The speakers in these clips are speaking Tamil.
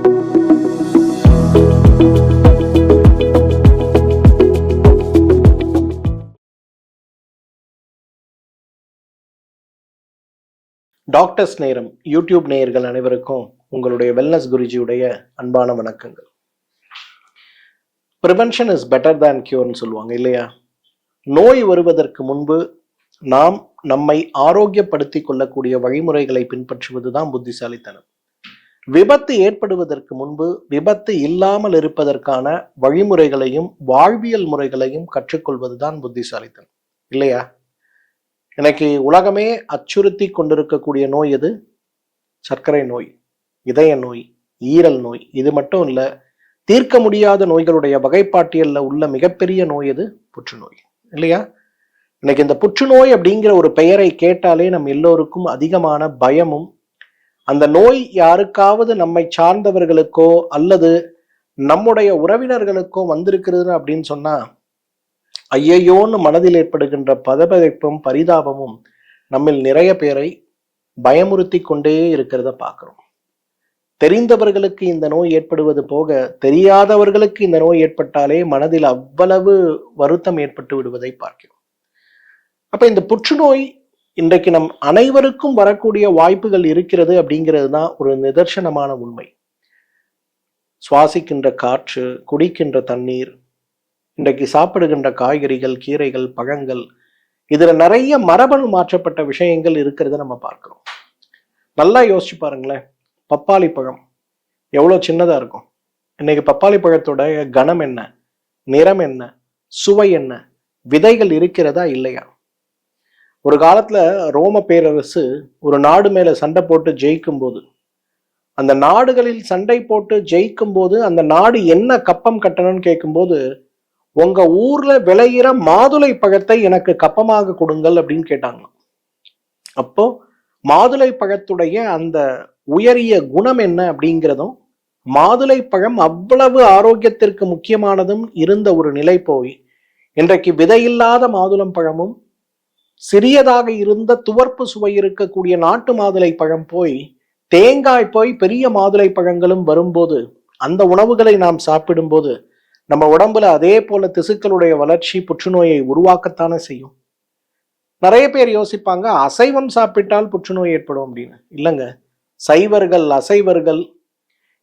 டாக்டர்ஸ் நேரம் யூடியூப் நேயர்கள் அனைவருக்கும் உங்களுடைய வெல்னஸ் குருஜியுடைய அன்பான வணக்கங்கள். ப்ரிவென்ஷன் இஸ் பெட்டர் தேன் கியூர்னு சொல்லுவாங்க இல்லையா? நோய் வருவதற்கு முன்பு நாம் நம்மை ஆரோக்கியப்படுத்தி கொள்ளக்கூடிய வழிமுறைகளை பின்பற்றுவது தான் புத்திசாலித்தனம். விபத்து ஏற்படுவதற்கு முன்பு விபத்து இல்லாமல் இருப்பதற்கான வழிமுறைகளையும் வாழ்வியல் முறைகளையும் கற்றுக்கொள்வது தான் புத்திசாலித்தனம் இல்லையா? இன்னைக்கு உலகமே அச்சுறுத்தி கொண்டிருக்கக்கூடிய நோய் எது? சர்க்கரை நோய், இதய நோய், ஈரல் நோய். இது மட்டும் இல்ல, தீர்க்க முடியாத நோய்களுடைய வகைப்பாட்டியல்ல உள்ள மிகப்பெரிய நோய் எது? புற்றுநோய் இல்லையா? இன்னைக்கு இந்த புற்றுநோய் அப்படிங்கிற ஒரு பெயரை கேட்டாலே நம் எல்லோருக்கும் அதிகமான பயமும், அந்த நோய் யாருக்காவது நம்மை சார்ந்தவர்களுக்கோ அல்லது நம்முடைய உறவினர்களுக்கோ வந்திருக்கிறது அப்படின்னு சொன்னா ஐயோன்னு மனதில் ஏற்படுகின்ற பதபதைப்பும் பரிதாபமும் நம்மில் நிறைய பேரை பயமுறுத்தி கொண்டே இருக்கிறத பார்க்கிறோம். தெரிந்தவர்களுக்கு இந்த நோய் ஏற்படுவது போக தெரியாதவர்களுக்கு இந்த நோய் ஏற்பட்டாலே மனதில் அவ்வளவு வருத்தம் ஏற்பட்டு விடுவதை பார்க்கிறோம். அப்ப இந்த புற்றுநோய் இன்றைக்கு நம் அனைவருக்கும் வரக்கூடிய வாய்ப்புகள் இருக்கிறது அப்படிங்கிறது தான் ஒரு நிதர்சனமான உண்மை. சுவாசிக்கின்ற காற்று, குடிக்கின்ற தண்ணீர், இன்றைக்கு சாப்பிடுகின்ற காய்கறிகள், கீரைகள், பழங்கள், இதுல நிறைய மரபணு மாற்றப்பட்ட விஷயங்கள் இருக்கிறத நம்ம பார்க்கிறோம். நல்லா யோசிச்சு பாருங்களேன். பப்பாளி பழம் எவ்வளவு சின்னதா இருக்கும். இன்னைக்கு பப்பாளி பழத்தோட கனம் என்ன, நிறம் என்ன, சுவை என்ன, விதைகள் இருக்கிறதா இல்லையா? ஒரு காலத்துல ரோம பேரரசு ஒரு நாடு மேல சண்டை போட்டு ஜெயிக்கும் போது, அந்த நாடுகளில் சண்டை போட்டு ஜெயிக்கும் போது அந்த நாடு என்ன கப்பம் கட்டணும்னு கேட்கும்போது, உங்க ஊர்ல விளையிற மாதுளை பழத்தை எனக்கு கப்பமாக கொடுங்கள் அப்படின்னு கேட்டாங்க. அப்போ மாதுளை பழத்துடைய அந்த உயரிய குணம் என்ன அப்படிங்கிறதும், மாதுளை பழம் அவ்வளவு ஆரோக்கியத்திற்கு முக்கியமானதும் இருந்த ஒரு நிலை போய் இன்றைக்கு விதையில்லாத மாதுளம் பழமும் சிறியதாக இருந்த துவர்ப்பு சுவை இருக்கக்கூடிய நாட்டு மாதுளை பழம் போய் தேங்காய் போய் பெரிய மாதுளை பழங்களும் வரும்போது, அந்த உணவுகளை நாம் சாப்பிடும்போது நம்ம உடம்புல அதே போல திசுக்களுடைய வளர்ச்சி புற்றுநோயை உருவாக்கத்தானே செய்யும். நிறைய பேர் யோசிப்பாங்க, அசைவம் சாப்பிட்டால் புற்றுநோய் ஏற்படும் அப்படின்னு. இல்லைங்க, சைவர்கள், அசைவர்கள்,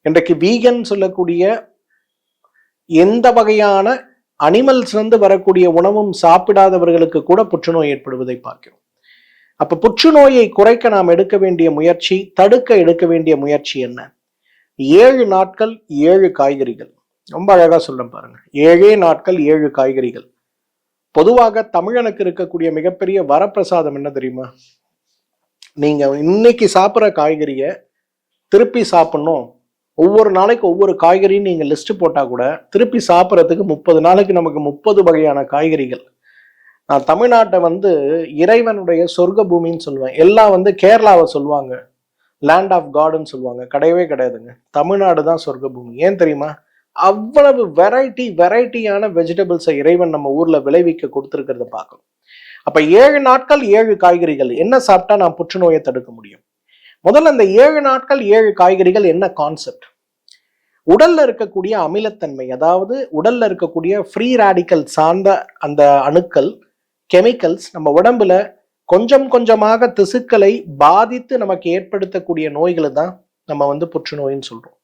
இன்றைக்கு வீகன் சொல்லக்கூடிய எந்த வகையான அனிமல்ஸ் இருந்து வரக்கூடிய உணவும் சாப்பிடாதவர்களுக்கு கூட புற்றுநோய் ஏற்படுவதை பார்க்கிறோம். அப்ப புற்றுநோயை குறைக்க நாம் எடுக்க வேண்டிய முயற்சி, தடுக்க எடுக்க வேண்டிய முயற்சி என்ன? 7 நாட்கள் 7 காய்கறிகள். ரொம்ப அழகா சொல்ல பாருங்க. 7 நாட்கள் 7 காய்கறிகள். பொதுவாக தமிழனுக்கு இருக்கக்கூடிய மிகப்பெரிய வரப்பிரசாதம் என்ன தெரியுமா? நீங்க இன்னைக்கு சாப்பிட்ற காய்கறிய திருப்பி சாப்பிடணும், ஒவ்வொரு நாளைக்கு ஒவ்வொரு காய்கறின்னு நீங்க லிஸ்ட் போட்டா கூட திருப்பி சாப்பிட்றதுக்கு 30 நாளைக்கு நமக்கு 30 வகையான காய்கறிகள். நான் தமிழ்நாட்டை இறைவனுடைய சொர்க்க பூமின்னு சொல்லுவேன். எல்லாம் கேரளாவை சொல்லுவாங்க லேண்ட் ஆஃப் காட்னு சொல்லுவாங்க. கிடையவே கிடையாதுங்க. தமிழ்நாடு தான் சொர்க்க பூமி. ஏன் தெரியுமா? அவ்வளவு வெரைட்டியான வெஜிடபிள்ஸை இறைவன் நம்ம ஊர்ல விளைவிக்க கொடுத்துருக்கிறத பார்க்கணும். அப்ப 7 நாட்கள் 7 காய்கறிகள் என்ன சாப்பிட்டா நான் புற்றுநோயை தடுக்க முடியும்? முதல்ல அந்த 7 நாட்கள் 7 காய்கறிகள் என்ன கான்செப்ட்? உடல்ல இருக்கக்கூடிய அமிலத்தன்மை, அதாவது உடல்ல இருக்கக்கூடிய ஃப்ரீ ரேடிக்கல் சார்ந்த அந்த அணுக்கள், கெமிக்கல்ஸ் நம்ம உடம்புல கொஞ்சம் கொஞ்சமாக திசுக்களை பாதித்து நமக்கு ஏற்படுத்தக்கூடிய நோய்களை தான் நம்ம புற்றுநோயின்னு சொல்றோம்.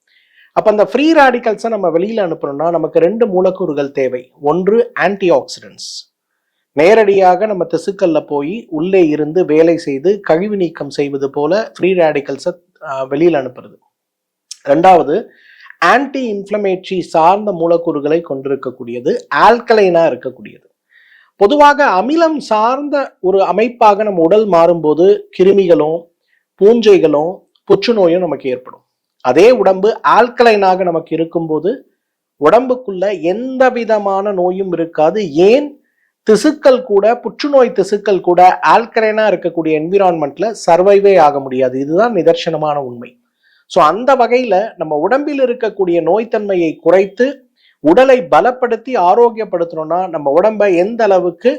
அப்ப அந்த ஃப்ரீ ரேடிக்கல்ஸை நம்ம வெளியில அனுப்பணும்னா நமக்கு 2 மூலக்கூறுகள் தேவை. ஒன்று ஆன்டி ஆக்சிடென்ட்ஸ், நேரடியாக நம்ம திசுக்கள்ல போய் உள்ளே இருந்து வேலை செய்து கழிவு நீக்கம் செய்வது போல ஃப்ரீ ரேடிக்கல்ஸை வெளியில அனுப்புறது. 2வது ஆன்டி இன்ஃப்ளமேட்டரி சார்ந்த மூலக்கூறுகளை கொண்டிருக்கக்கூடியது, ஆல்கலைனா இருக்கக்கூடியது. பொதுவாக அமிலம் சார்ந்த ஒரு அமைப்பாக நம்ம உடல் மாறும்போது கிருமிகளும் பூஞ்சைகளும் புற்றுநோயும் நமக்கு ஏற்படும். அதே உடம்பு ஆல்கலைனாக நமக்கு இருக்கும்போது உடம்புக்குள்ள எந்த விதமான நோயும் இருக்காது. ஏன்? திசுக்கள் கூட, புற்றுநோய் திசுக்கள் கூட ஆல்கலைனா இருக்கக்கூடிய என்விரான்மெண்ட்ல சர்வைவே ஆக முடியாது. இதுதான் நிதர்சனமான உண்மை. ஸோ அந்த வகையில நம்ம உடம்பில் இருக்கக்கூடிய நோய்த்தன்மையை குறைத்து உடலை பலப்படுத்தி ஆரோக்கியப்படுத்தணும்னா நம்ம உடம்பை எந்த அளவுக்கு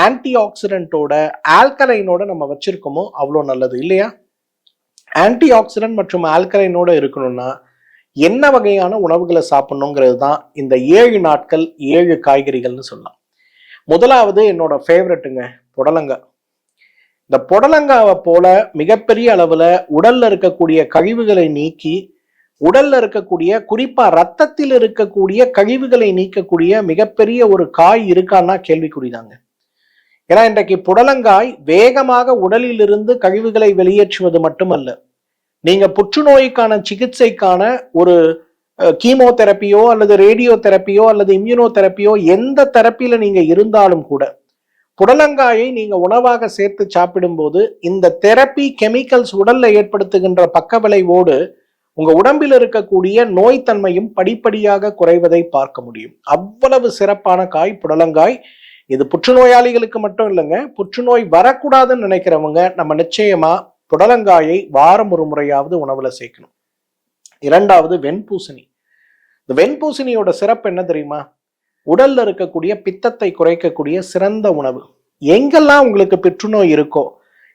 ஆன்டி ஆக்சிடென்ட்டோட ஆல்கலைனோட நம்ம வச்சிருக்கோமோ அவ்வளோ நல்லது இல்லையா? ஆன்டி ஆக்சிடென்ட் மற்றும் ஆல்கலைனோட இருக்கணும்னா என்ன வகையான உணவுகளை சாப்பிடணுங்கிறது தான் இந்த 7 நாட்கள் 7 காய்கறிகள்னு சொல்லலாம். முதலாவது என்னோட ஃபேவரட்டுங்க, புடலங்காய். இந்த புடலங்காவை போல மிகப்பெரிய அளவுல உடல்ல இருக்கக்கூடிய கழிவுகளை நீக்கி, உடல்ல இருக்கக்கூடிய குறிப்பா ரத்தத்தில் இருக்கக்கூடிய கழிவுகளை நீக்கக்கூடிய மிகப்பெரிய ஒரு காய் இருக்கான்னா கேள்விக்குறிதாங்க. ஏன்னா இன்றைக்கு புடலங்காய் வேகமாக உடலில் இருந்து கழிவுகளை வெளியேற்றுவது மட்டுமல்ல, நீங்க புற்றுநோய்க்கான சிகிச்சைக்கான ஒரு கீமோதெரப்பியோ அல்லது ரேடியோ தெரப்பியோ அல்லது இம்யூனோ தெரப்பியோ எந்த தெரப்பியில நீங்க இருந்தாலும் கூட புடலங்காயை நீங்க உணவாக சேர்த்து சாப்பிடும்போது இந்த தெரப்பி கெமிக்கல்ஸ் உடல்ல ஏற்படுத்துகின்ற பக்க விளைவோடு உங்க உடம்பில் இருக்கக்கூடிய நோய் தன்மையும் படிப்படியாக குறைவதை பார்க்க முடியும். அவ்வளவு சிறப்பான காய் புடலங்காய். இது புற்றுநோயாளிகளுக்கு மட்டும் இல்லைங்க, புற்றுநோய் வரக்கூடாதுன்னு நினைக்கிறவங்க நம்ம நிச்சயமா புடலங்காயை வாரம் ஒரு முறையாவது உணவுல சேர்க்கணும். இரண்டாவது வெண்பூசணி. இந்த வெண்பூசணியோட சிறப்பு என்ன தெரியுமா? உடல்ல இருக்கக்கூடிய பித்தத்தை குறைக்கக்கூடிய சிறந்த உணவு. எங்கெல்லாம் உங்களுக்கு புற்றுநோய் இருக்கோ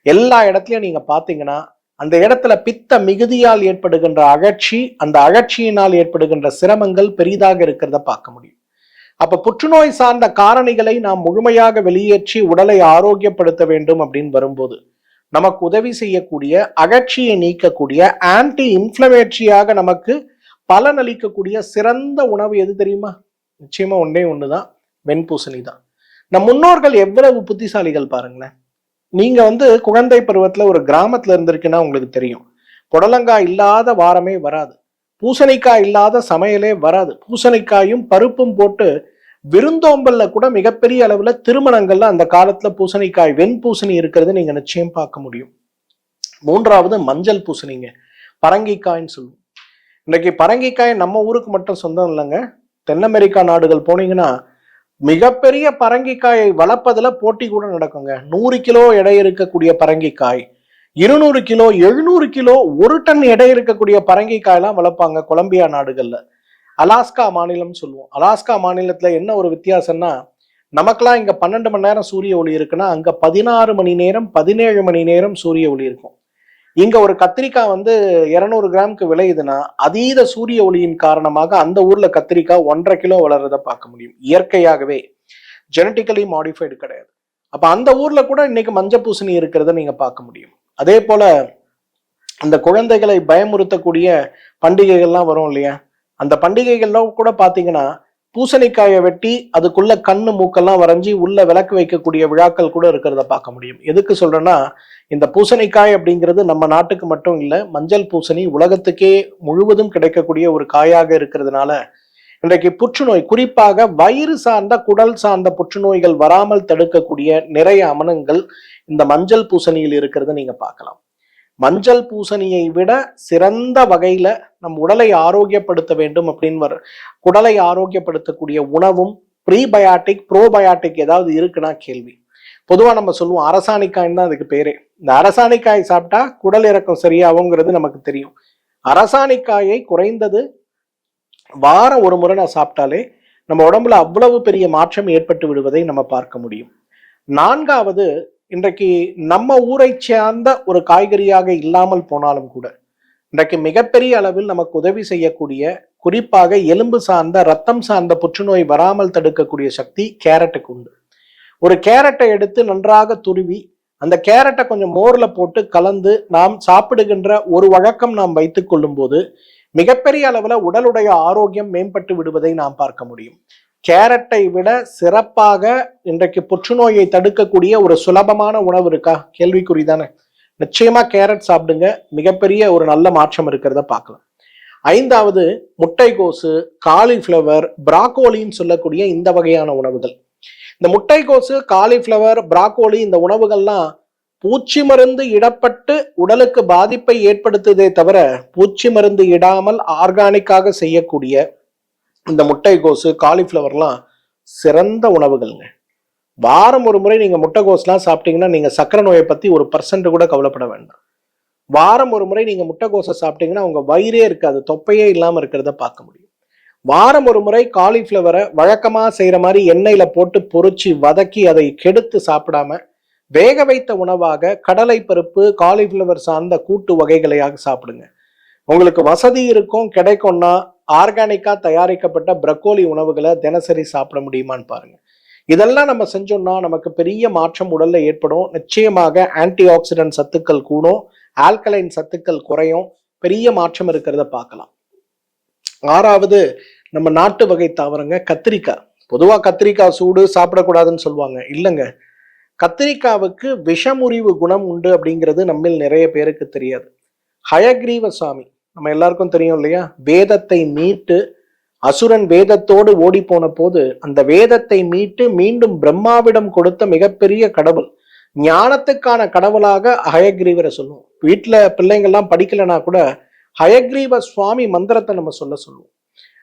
எல்லா இடத்துலயும் நீங்க பாத்தீங்கன்னா அந்த இடத்துல பித்த மிகுதியால் ஏற்படுகின்ற அகழ்ச்சி, அந்த அகழ்ச்சியினால் ஏற்படுகின்ற சிரமங்கள் பெரிதாக இருக்கிறத பார்க்க முடியும். அப்ப புற்றுநோய் சார்ந்த காரணிகளை நாம் முழுமையாக வெளியேற்றி உடலை ஆரோக்கியப்படுத்த வேண்டும் அப்படின்னு வரும்போது நமக்கு உதவி செய்யக்கூடிய, அகழ்ச்சியை நீக்கக்கூடிய, ஆன்டி இன்ஃப்ளமேட்டரியாக நமக்கு பலனளிக்கக்கூடிய சிறந்த உணவு எது தெரியுமா? நிச்சயமா ஒன்னே ஒண்ணுதான், வெண்பூசணி தான். நம் முன்னோர்கள் எவ்வளவு புத்திசாலிகள் பாருங்களேன். நீங்க குழந்தை பருவத்துல ஒரு கிராமத்துல இருந்திருக்குன்னா உங்களுக்கு தெரியும், புடலங்காய் இல்லாத வாரமே வராது, பூசணிக்காய் இல்லாத சமையலே வராது. பூசணிக்காயும் பருப்பும் போட்டு விருந்தோம்பல்ல கூட மிகப்பெரிய அளவுல திருமணங்கள்ல அந்த காலத்துல பூசணிக்காய், வெண்பூசணி இருக்கிறது நீங்க நிச்சயம் பார்க்க முடியும். மூன்றாவது மஞ்சள் பூசணிங்க, பரங்கிக்காய்ன்னு சொல்லுவோம். இன்னைக்கு பரங்கிக்காய் நம்ம ஊருக்கு மட்டும் சொந்தம் இல்லைங்க. தென் அமெரிக்கா நாடுகள் போனீங்கன்னா மிகப்பெரிய பரங்கிக்காயை வளர்ப்பதுல போட்டி கூட நடக்குங்க. 100 கிலோ எடை இருக்கக்கூடிய பரங்கிக்காய், 200 கிலோ, 700 கிலோ, 1 டன் எடை இருக்கக்கூடிய பரங்கிக்காயெல்லாம் வளர்ப்பாங்க கொலம்பியா நாடுகள்ல. அலாஸ்கா மாநிலம் சொல்லுவோம். அலாஸ்கா மாநிலத்துல என்ன ஒரு வித்தியாசம்னா, நமக்கெல்லாம் இங்க 12 மணி நேரம் சூரிய ஒளி இருக்குன்னா அங்க 16 மணி நேரம் 17 மணி நேரம் சூரிய ஒளி இருக்கும். இங்க ஒரு கத்திரிக்காய் 200 கிராமுக்கு விளையுதுன்னா அதீத சூரிய ஒளியின் காரணமாக அந்த ஊர்ல கத்திரிக்காய் 1.5 கிலோ வளர்றத பார்க்க முடியும். இயற்கையாகவே, ஜெனட்டிக்கலி மாடிஃபைடு கிடையாது. அப்ப அந்த ஊர்ல கூட இன்னைக்கு மஞ்சள் பூசணி இருக்கிறத நீங்க பார்க்க முடியும். அதே போல அந்த குழந்தைகளை பயமுறுத்தக்கூடிய பண்டிகைகள்லாம் வரும் இல்லையா, அந்த பண்டிகைகள்லாம் கூட பாத்தீங்கன்னா பூசணிக்காயை வெட்டி அதுக்குள்ள கண்ணு மூக்கெல்லாம் வரைஞ்சி உள்ள விளக்கு வைக்கக்கூடிய விழாக்கள் கூட இருக்கிறத பார்க்க முடியும். எதுக்கு சொல்றேன்னா, இந்த பூசணிக்காய் அப்படிங்கிறது நம்ம நாட்டுக்கு மட்டும் இல்லை, மஞ்சள் பூசணி உலகத்துக்கே முழுவதும் கிடைக்கக்கூடிய ஒரு காயாக இருக்கிறதுனால இன்றைக்கு புற்றுநோய், குறிப்பாக வயிறு சார்ந்த குடல் சார்ந்த புற்றுநோய்கள் வராமல் தடுக்கக்கூடிய நிறைய அமனங்கள் இந்த மஞ்சள் பூசணியில் இருக்கிறத நீங்க பார்க்கலாம். மஞ்சள் பூசணியை விட சிறந்த வகையில நம் உடலை ஆரோக்கியப்படுத்த வேண்டும் அப்படின்னு குடலை ஆரோக்கியப்படுத்தக்கூடிய உணவும் ப்ரீபயாட்டிக் ப்ரோபயாட்டிக் ஏதாவது இருக்குன்னா கேள்வி. பொதுவா நம்ம சொல்லுவோம் அரசாணிக்காய்ன்னு தான் அதுக்கு பேரே. இந்த அரசாணிக்காய் சாப்பிட்டா குடல் இறக்கம் சரியாகுங்கிறது நமக்கு தெரியும். அரசாணிக்காயை குறைந்தது வாரம் ஒரு முறை நான் சாப்பிட்டாலே நம்ம உடம்புல அவ்வளவு பெரிய மாற்றம் ஏற்பட்டு விடுவதை நம்ம பார்க்க முடியும். நான்காவது, இன்றைக்கு நம்ம ஊரை சார்ந்த ஒரு காய்கறியாக இல்லாமல் போனாலும் கூட இன்றைக்கு மிகப்பெரிய அளவில் நமக்கு உதவி செய்யக்கூடிய, குறிப்பாக எலும்பு சார்ந்த ரத்தம் சார்ந்த புற்றுநோய் வராமல் தடுக்கக்கூடிய சக்தி கேரட்டுக்கு உண்டு. ஒரு கேரட்டை எடுத்து நன்றாக துருவி அந்த கேரட்டை கொஞ்சம் மோர்ல போட்டு கலந்து நாம் சாப்பிடுகின்ற ஒரு வழக்கம் நாம் வைத்துக் கொள்ளும் போது மிகப்பெரிய அளவுல உடலுடைய ஆரோக்கியம் மேம்பட்டு விடுவதை நாம் பார்க்க முடியும். கேரட்டை விட சிறப்பாக இன்றைக்கு புற்றுநோயை தடுக்கக்கூடிய ஒரு சுலபமான உணவு இருக்கா? கேள்விக்குறிதானே. நிச்சயமா கேரட் சாப்பிடுங்க, மிகப்பெரிய ஒரு நல்ல மாற்றம் இருக்கிறத பார்க்கலாம். ஐந்தாவது, முட்டைகோசு, காலிஃப்ளவர், பிராக்கோலின்னு சொல்லக்கூடிய இந்த வகையான உணவுகள். இந்த முட்டைகோசு, காலிஃப்ளவர், பிராக்கோலி இந்த உணவுகள்லாம் பூச்சி மருந்து இடப்பட்டு உடலுக்கு பாதிப்பை ஏற்படுத்துதே தவிர பூச்சி மருந்து இடாமல் ஆர்கானிக்காக செய்யக்கூடிய இந்த முட்டைகோசு, காலிஃப்ளவர்லாம் சிறந்த உணவுகள்ங்க. வாரம் ஒரு முறை நீங்க முட்டைகோஸ்லாம் சாப்பிட்டீங்கன்னா நீங்க சக்கரை நோயை பத்தி 1% கூட கவலைப்பட வேண்டாம். வாரம் ஒரு முறை நீங்க முட்டைகோசை சாப்பிட்டீங்கன்னா உங்க வயிறே இருக்காது, தொப்பையே இல்லாம இருக்கிறத பார்க்க முடியும். வாரம் ஒரு முறை காலிஃப்ளவரை வழக்கமா செய்யற மாதிரி எண்ணெயில போட்டு பொறிச்சு வதக்கி அதை கெடுத்து சாப்பிடாம வேக வைத்த உணவாக கடலை பருப்பு, காலிஃப்ளவர் சார்ந்த கூட்டு வகைகளையாக சாப்பிடுங்க. உங்களுக்கு வசதி இருக்கும் கிடைக்கும்னா ஆர்கானிக்கா தயாரிக்கப்பட்ட பிரக்கோலி உணவுகளை தினசரி சாப்பிட முடியுமான்னு பாருங்க. இதெல்லாம் நம்ம செஞ்சோம்னா நமக்கு பெரிய மாற்றம் உடல்ல ஏற்படும். நிச்சயமாக ஆன்டி ஆக்சிடென்ட் சத்துக்கள் கூடும், ஆல்கலைன் சத்துக்கள் குறையும், பெரிய மாற்றம் இருக்கிறத பார்க்கலாம். 6வது நம்ம நாட்டு வகை தாவரங்க கத்திரிக்காய். பொதுவா கத்திரிக்காய் சூடு சாப்பிடக்கூடாதுன்னு சொல்லுவாங்க. இல்லைங்க, கத்திரிக்காவுக்கு விஷமுறிவு குணம் உண்டு அப்படிங்கிறது நம்மில் நிறைய பேருக்கு தெரியாது. ஹயக்ரீவ சுவாமி நம்ம எல்லாருக்கும் தெரியும் இல்லையா, வேதத்தை மீட்டு அசுரன் வேதத்தோடு ஓடி போன போது அந்த வேதத்தை மீட்டு மீண்டும் பிரம்மாவிடம் கொடுத்த மிகப்பெரிய கடவுள், ஞானத்துக்கான கடவுளாக ஹயக்ரீவரை சொல்லுவோம். வீட்டுல பிள்ளைங்கள்லாம் படிக்கலைன்னா கூட ஹயக்ரீவ சுவாமி மந்திரத்தை நம்ம சொல்லுவோம்.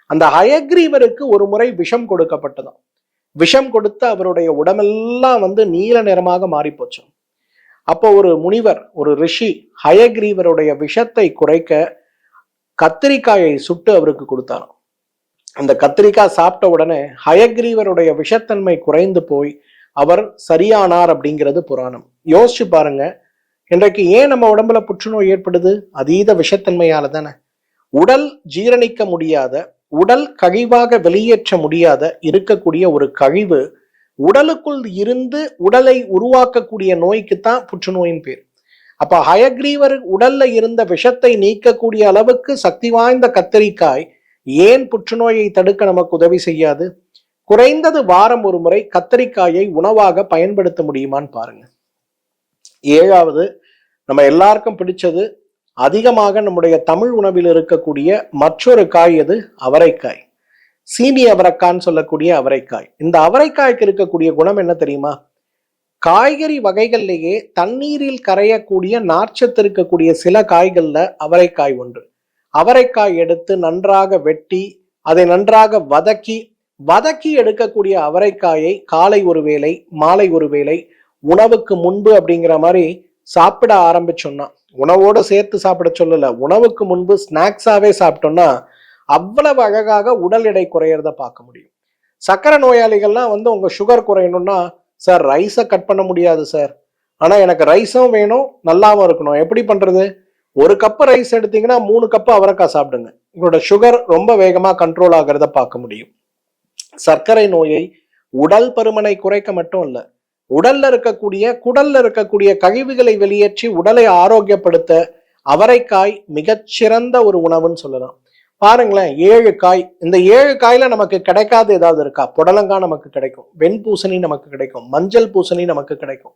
அந்த ஹயக்ரீவருக்கு ஒரு முறை விஷம் கொடுக்கப்பட்டதாம். விஷம் கொடுத்து அவருடைய உடம்பெல்லாம் நீல நிறமாக மாறி போச்சு. அப்போ ஒரு முனிவர், ஒரு ரிஷி ஹயக்ரீவருடைய விஷத்தை குறைக்க கத்திரிக்காயை சுட்டு அவருக்கு கொடுத்தாராம். அந்த கத்திரிக்காய் சாப்பிட்ட உடனே ஹயக்ரீவருடைய விஷத்தன்மை குறைந்து போய் அவர் சரியானார் அப்படிங்கிறது புராணம். யோசிச்சு பாருங்க, இன்றைக்கு ஏன் நம்ம உடம்புல புற்றுநோய் ஏற்படுது? அதீத விஷத்தன்மையால தானே. உடல் ஜீரணிக்க முடியாத, உடல் கழிவாக வெளியேற்ற முடியாத இருக்கக்கூடிய ஒரு கழிவு உடலுக்குள் இருந்து உடலை உருவாக்கக்கூடிய நோய்க்குத்தான் புற்றுநோயின் பேர். அப்ப ஹயக்ரீவர் உடல்ல இருந்த விஷத்தை நீக்கக்கூடிய அளவுக்கு சக்தி வாய்ந்த கத்திரிக்காய் ஏன் புற்றுநோயை தடுக்க நமக்கு உதவி செய்யாது? குறைந்தது வாரம் ஒரு முறை கத்திரிக்காயை உணவாக பயன்படுத்த முடியுமான்னு பாருங்க. 7வது நம்ம எல்லாருக்கும் பிடிச்சது, அதிகமாக நம்முடைய தமிழ் உணவில் இருக்கக்கூடிய மற்றொரு காய் எது? அவரைக்காய். சீனி அவரைக்கான்னு சொல்லக்கூடிய அவரைக்காய். இந்த அவரைக்காய்க்கு இருக்கக்கூடிய குணம் என்ன தெரியுமா? காய்கறி வகைகள்லேயே தண்ணீரில் கரையக்கூடிய நார்ச்சத்து இருக்கக்கூடிய சில காய்கள்ல அவரைக்காய் ஒன்று. அவரைக்காய் எடுத்து நன்றாக வெட்டி அதை நன்றாக வதக்கி எடுக்கக்கூடிய அவரைக்காயை காலை ஒரு வேளை, மாலை ஒரு வேளை, உணவுக்கு முன்பு அப்படிங்கிற மாதிரி சாப்பிட ஆரம்பிச்சோம்னா, உணவோடு சேர்த்து சாப்பிட சொல்லல, உணவுக்கு முன்பு ஸ்நாக்ஸாவே சாப்பிட்டோம்னா அவ்வளவு அழகாக உடல் எடை குறையறத பார்க்க முடியும். சக்கரை நோயாளிகள்லாம் உங்க சுகர் குறையணும்னா, சார் ரைஸை கட் பண்ண முடியாது சார், ஆனா எனக்கு ரைஸும் வேணும், நல்லாவும் இருக்கணும், எப்படி பண்றது? ஒரு கப்பு ரைஸ் எடுத்தீங்கன்னா 3 கப்பு அவரைக்காய் சாப்பிடுங்க, உங்களோட சுகர் ரொம்ப வேகமா கண்ட்ரோல் ஆகிறத பார்க்க முடியும். சர்க்கரை நோயை, உடல் பருமனை குறைக்க மட்டும் இல்ல, குடல்ல இருக்கக்கூடிய கழிவுகளை வெளியேற்றி உடலை ஆரோக்கியப்படுத்த அவரைக்காய் மிகச்சிறந்த ஒரு உணவுன்னு சொல்லலாம். பாருங்களேன், 7 காய். இந்த 7 காயில நமக்கு கிடைக்காது ஏதாவது இருக்கா? புடலங்காய் நமக்கு கிடைக்கும், வெண்பூசணி நமக்கு கிடைக்கும், மஞ்சள் பூசணி நமக்கு கிடைக்கும்.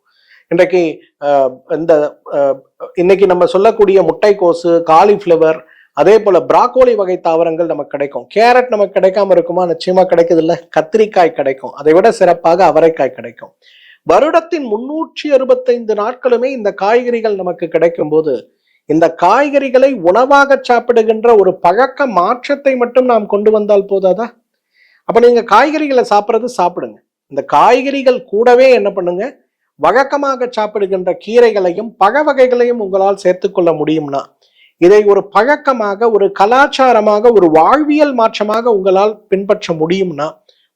இன்னைக்கு நம்ம சொல்லக்கூடிய முட்டைக்கோசு, காலிஃபிளவர், அதே போல பிராக்கோலி வகை தாவரங்கள் நமக்கு கிடைக்கும். கேரட் நமக்கு கிடைக்காம இருக்குமா? நிச்சயமா கிடைக்குது இல்ல. கத்திரிக்காய் கிடைக்கும், அதை விட சிறப்பாக அவரைக்காய் கிடைக்கும். வருடத்தின் 365 நாட்களுமே இந்த காய்கறிகள் நமக்கு கிடைக்கும் போது, இந்த காய்கறிகளை உணவாக சாப்பிடுகின்ற ஒரு பழக்க மாற்றத்தை மட்டும் நாம் கொண்டு வந்தால் போதாதா? அப்ப நீங்க காய்கறிகளை சாப்பிடுங்க. இந்த காய்கறிகள் கூடவே என்ன பண்ணுங்க, வழக்கமாக சாப்பிடுகின்ற கீரைகளையும் பழ வகைகளையும் உங்களால் சேர்த்துக்கொள்ள முடியும்னா, இதை ஒரு பழக்கமாக, ஒரு கலாச்சாரமாக, ஒரு வாழ்வியல் மாற்றமாக உங்களால் பின்பற்ற முடியும்னா,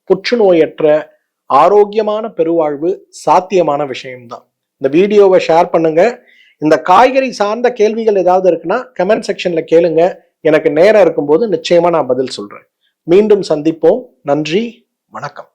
புற்றுநோயற்ற ஆரோக்கியமான பெருவாழ்வு சாத்தியமான விஷயம்தான். இந்த வீடியோவை ஷேர் பண்ணுங்க. இந்த காய்கறி சார்ந்த கேள்விகள் ஏதாவது இருக்குன்னா கமெண்ட் செக்ஷன்ல கேளுங்க. எனக்கு நேரம் இருக்கும்போது நிச்சயமா நான் பதில் சொல்றேன். மீண்டும் சந்திப்போம். நன்றி, வணக்கம்.